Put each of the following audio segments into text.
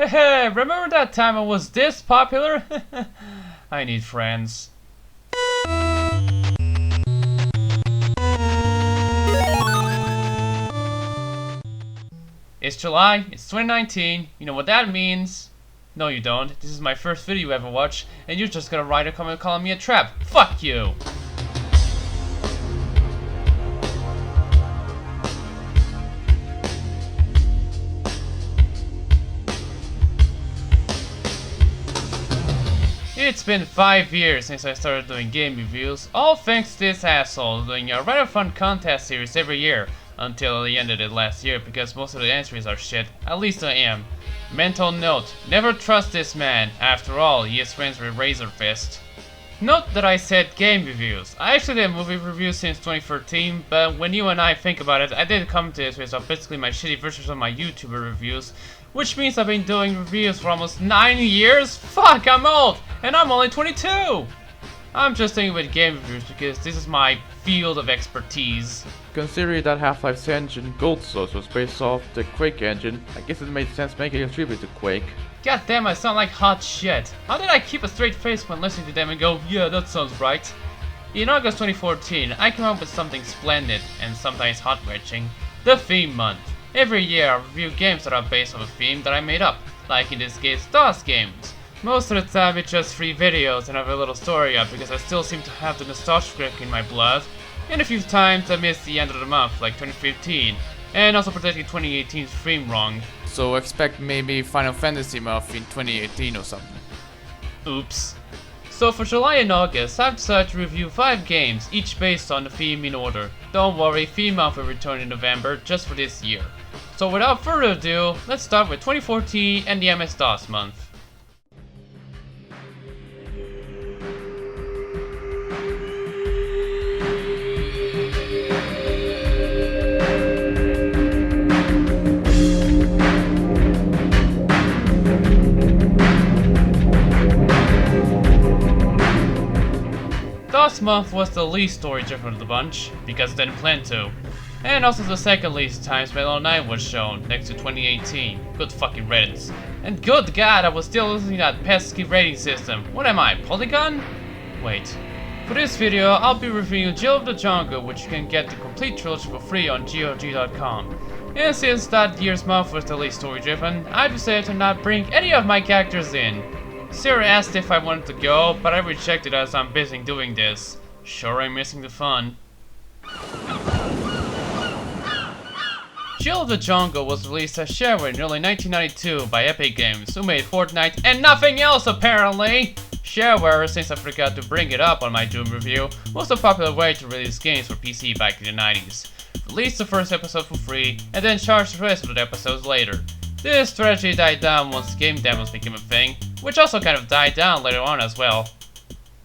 Hey, remember that time I was this popular? I need friends. It's July, it's 2019, you know what that means? No you don't, this is my first video you ever watch, and you're just gonna write a comment calling me a trap. Fuck you! It's been 5 years since I started doing game reviews, all thanks to this asshole doing a rather fun contest series every year, until he ended it last year because most of the entries are shit, at least I am. Mental note, never trust this man, after all he is friends with Razor Fist. Note that I said game reviews. I actually did movie reviews since 2013, but when you and I think about it, I did come to this with basically my shitty versions of my YouTuber reviews, which means I've been doing reviews for almost 9 years? Fuck, I'm old! And I'm only 22! I'm just sticking with game reviews because this is my field of expertise. Considering that Half-Life's engine, Gold Source, was based off the Quake engine, I guess it made sense making a tribute to Quake. God damn, I sound like hot shit. How did I keep a straight face when listening to them and go, yeah, that sounds right? In August 2014, I came up with something splendid, and sometimes heart-wrenching. The Theme Month. Every year I review games that are based on a theme that I made up, like in this case DOS games. Most of the time it's just 3 videos and I have a little story up because I still seem to have the nostalgia crick in my blood. And a few times I missed the end of the month, like 2015, and also predicting 2018's theme wrong. So expect maybe Final Fantasy month in 2018 or something. Oops. So for July and August, I've decided to review 5 games, each based on the theme in order. Don't worry, Theme Month will return in November, just for this year. So without further ado, let's start with 2014 and the MS-DOS month. DOS month was the least story-driven of the bunch, because it didn't plan to. And also the second least times Metal 9 was shown, next to 2018. Good fucking riddance. And good god, I was still using that pesky rating system. What am I, Polygon? Wait. For this video, I'll be reviewing Jill of the Jungle, which you can get the complete trilogy for free on GOG.com. And since that year's month was the least story-driven, I decided to not bring any of my characters in. Sarah asked if I wanted to go, but I rejected as I'm busy doing this. Sure, I'm missing the fun. Jill of the Jungle was released as shareware in early 1992 by Epic Games, who made Fortnite and nothing else apparently! Shareware, since I forgot to bring it up on my Doom review, was a popular way to release games for PC back in the 90s. Release the first episode for free, and then charge the rest of the episodes later. This strategy died down once game demos became a thing, which also kind of died down later on as well.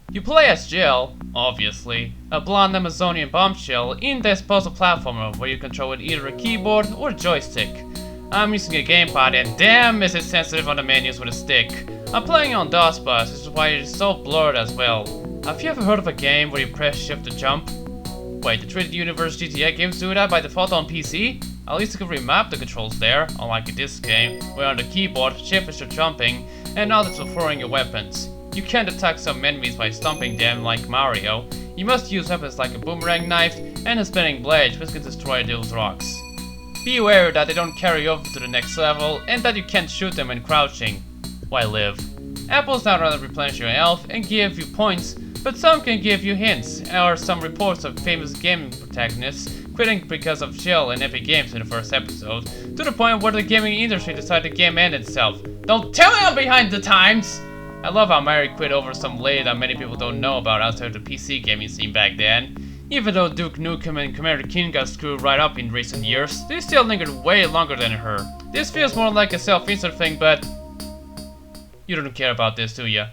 You play as Jill, obviously, a blonde Amazonian bombshell in this puzzle platformer where you control with either a keyboard or joystick. I'm using a gamepad and damn is it sensitive on the menus with a stick. I'm playing on DOS bus, which is why it is so blurred as well. Have you ever heard of a game where you press shift to jump? Wait, the 3D Universe GTA games do that by default on PC? At least you can remap the controls there, unlike in this game, where on the keyboard, shift is for jumping, and now that's for throwing your weapons. You can't attack some enemies by stomping them like Mario. You must use weapons like a boomerang knife and a spinning blade which can destroy those rocks. Be aware that they don't carry over to the next level and that you can't shoot them when crouching. Why live? Apples not only replenish your health and give you points, but some can give you hints. There are some reports of famous gaming protagonists quitting because of Jill and Epic Games in the first episode, to the point where the gaming industry decided the game ended itself. Don't tell me I'm behind the times! I love how Mary quit over some lady that many people don't know about outside the PC gaming scene back then. Even though Duke Nukem and Commander King got screwed right up in recent years, they still lingered way longer than her. This feels more like a self-insert thing, but you don't care about this, do ya?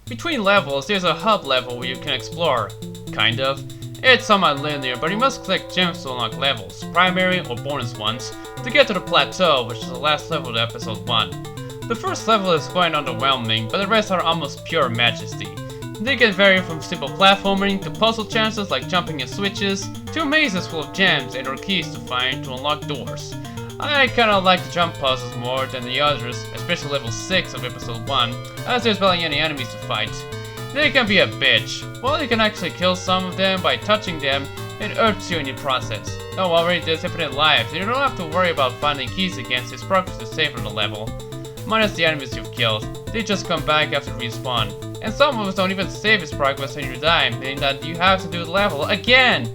Between levels, there's a hub level where you can explore. Kind of. It's somewhat linear, but you must collect gems to unlock levels, primary or bonus ones, to get to the plateau, which is the last level of episode 1. The first level is quite underwhelming, but the rest are almost pure majesty. They can vary from simple platforming to puzzle chances like jumping and switches, to mazes full of gems and or keys to find to unlock doors. I kinda like the jump puzzles more than the others, especially level 6 of episode 1, as there's barely any enemies to fight. They can be a bitch. Well, you can actually kill some of them by touching them, and hurts you in the process. Don't worry, there's infinite lives, and you don't have to worry about finding keys against his progress to save on the level. Minus the enemies you've killed, they just come back after respawn. And some of us don't even save his progress when you die, meaning that you have to do the level again!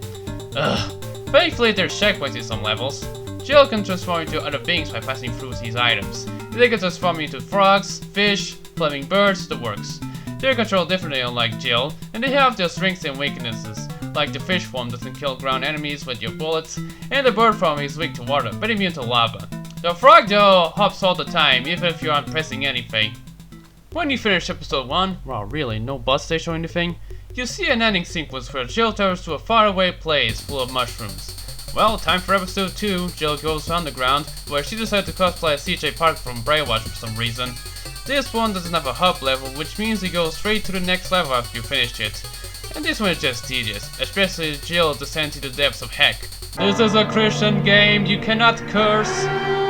Ugh. Thankfully there's checkpoints in some levels. Jill can transform into other beings by passing through these items. They can transform into frogs, fish, flaming birds, the works. They're controlled differently unlike Jill, and they have their strengths and weaknesses. Like the fish form doesn't kill ground enemies with your bullets, and the bird form is weak to water, but immune to lava. The frog though hops all the time, even if you aren't pressing anything. When you finish episode 1, well really, no boss stage or anything, you see an ending sequence where Jill travels to a faraway place full of mushrooms. Well, time for episode 2, Jill goes underground, where she decided to cosplay as CJ Park from Brainwash for some reason. This one doesn't have a hub level, which means you go straight to the next level after you finished it. And this one is just tedious, especially as Jill descends into the depths of heck. This is a Christian game, you cannot curse!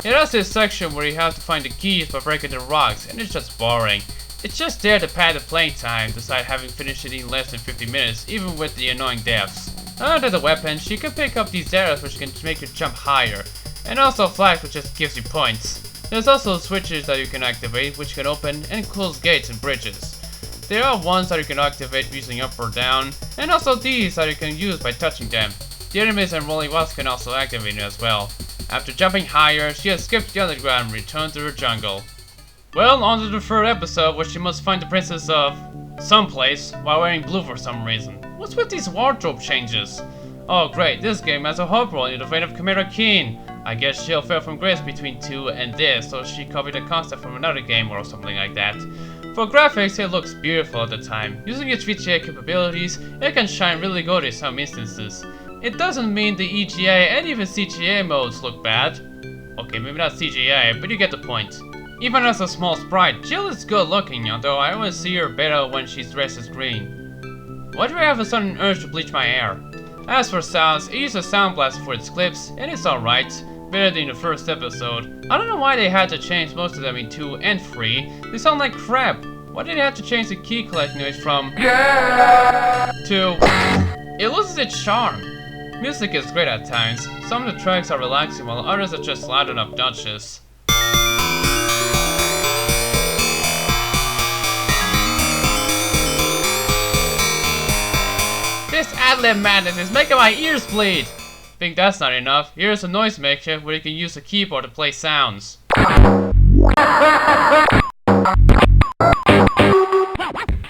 It has this section where you have to find the keys by breaking the rocks, and it's just boring. It's just there to pad the playing time, despite having finished it in less than 50 minutes, even with the annoying deaths. Other than the weapons, you can pick up these arrows which can make you jump higher, and also flags which just gives you points. There's also switches that you can activate which can open and close gates and bridges. There are ones that you can activate using up or down, and also these that you can use by touching them. The enemies and rolling walls can also activate it as well. After jumping higher, she escapes the underground and returns to her jungle. Well, on to the third episode where she must find the princess of someplace while wearing blue for some reason. What's with these wardrobe changes? Oh great, this game has a hub role in the vein of Chimera Keen. I guess Jill fell from grace between 2 and this, so she copied a concept from another game or something like that. For graphics, it looks beautiful at the time. Using its VGA capabilities, it can shine really good in some instances. It doesn't mean the EGA and even CGA modes look bad. Okay, maybe not CGA, but you get the point. Even as a small sprite, Jill is good looking, although I always see her better when she's dressed as green. Why do I have a sudden urge to bleach my hair? As for sounds, it uses Sound Blast for its clips, and it's alright. Better than the first episode. I don't know why they had to change most of them in 2 and 3. They sound like crap. Why did they have to change the key collecting noise from to it loses its charm. Music is great at times. Some of the tracks are relaxing while others are just loud and obnoxious. This ad-lib madness is making my ears bleed! Think that's not enough, here's a noise maker where you can use a keyboard to play sounds.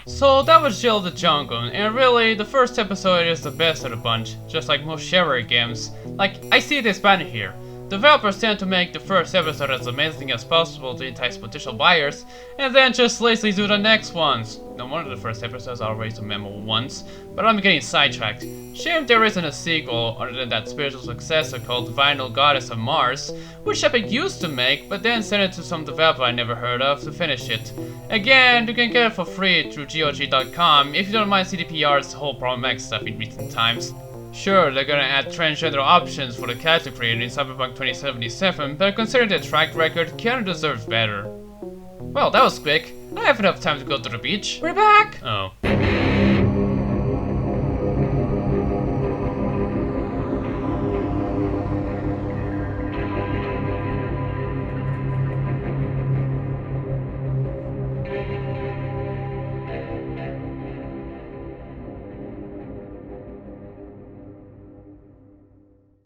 So that was Jill the Jungle, and really, the first episode is the best of the bunch, just like most shareware games. Like, I see this banner here. Developers tend to make the first episode as amazing as possible to entice potential buyers, and then just lazily do the next ones. No wonder the first episodes are always the memorable ones, but I'm getting sidetracked. Shame there isn't a sequel other than that spiritual successor called Vinyl Goddess of Mars, which Epic used to make, but then sent it to some developer I never heard of to finish it. Again, you can get it for free through GOG.com if you don't mind CDPR's whole problematic stuff in recent times. Sure, they're gonna add transgender options for the character creator in Cyberpunk 2077, but considering their track record, Keanu deserves better. Well, that was quick. I have enough time to go to the beach. We're back! Oh.